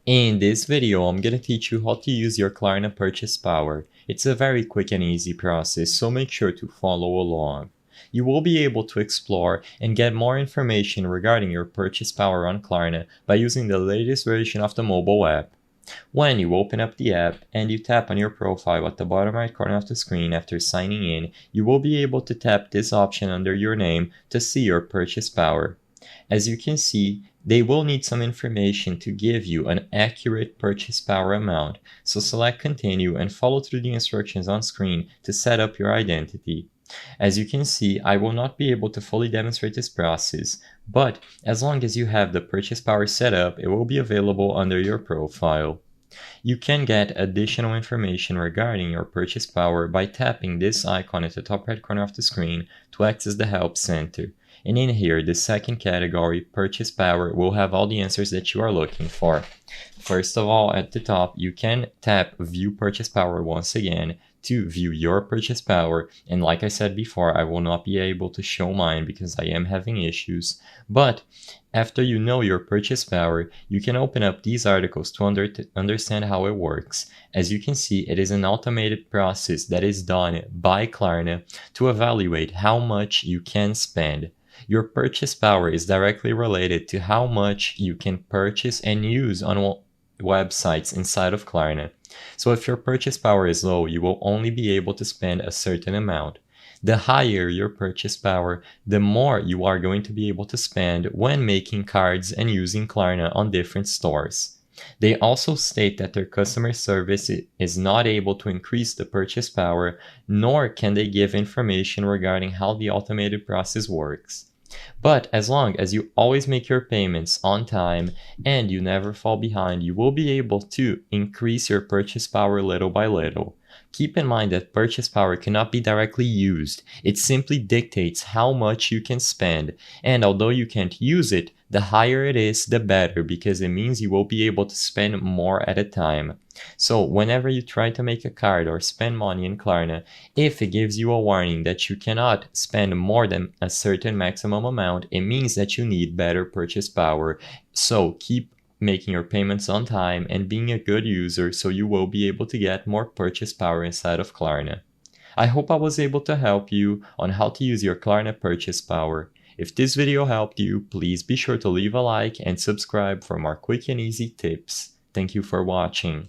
In this video, I'm gonna teach you how to use your Klarna purchase power. It's a very quick and easy process, so make sure to follow along. You will be able to explore and get more information regarding your purchase power on Klarna by using the latest version of the mobile app. When you open up the app and you tap on your profile at the bottom right corner of the screen after signing in, you will be able to tap this option under your name to see your purchase power. As you can see, they will need some information to give you an accurate purchase power amount, so select continue and follow through the instructions on screen to set up your identity. As you can see, I will not be able to fully demonstrate this process, but as long as you have the purchase power set up, it will be available under your profile. You can get additional information regarding your purchase power by tapping this icon at the top right corner of the screen to access the Help Center. And in here, the second category, Purchase Power, will have all the answers that you are looking for. First of all, at the top, you can tap View Purchase Power once again to view your purchase power. And like I said before, I will not be able to show mine because I am having issues. But after you know your purchase power, you can open up these articles to understand how it works. As you can see, it is an automated process that is done by Klarna to evaluate how much you can spend. Your purchase power is directly related to how much you can purchase and use on websites inside of Klarna. So if your purchase power is low, you will only be able to spend a certain amount. The higher your purchase power, the more you are going to be able to spend when making cards and using Klarna on different stores. They also state that their customer service is not able to increase the purchase power, nor can they give information regarding how the automated process works. But as long as you always make your payments on time and you never fall behind, you will be able to increase your purchase power little by little. Keep in mind that purchase power cannot be directly used. It simply dictates how much you can spend. And although you can't use it, the higher it is, the better, because it means you will be able to spend more at a time. So whenever you try to make a card or spend money in Klarna, if it gives you a warning that you cannot spend more than a certain maximum amount, it means that you need better purchase power. So keep making your payments on time and being a good user so you will be able to get more purchase power inside of Klarna. I hope I was able to help you on how to use your Klarna purchase power. If this video helped you, please be sure to leave a like and subscribe for more quick and easy tips. Thank you for watching.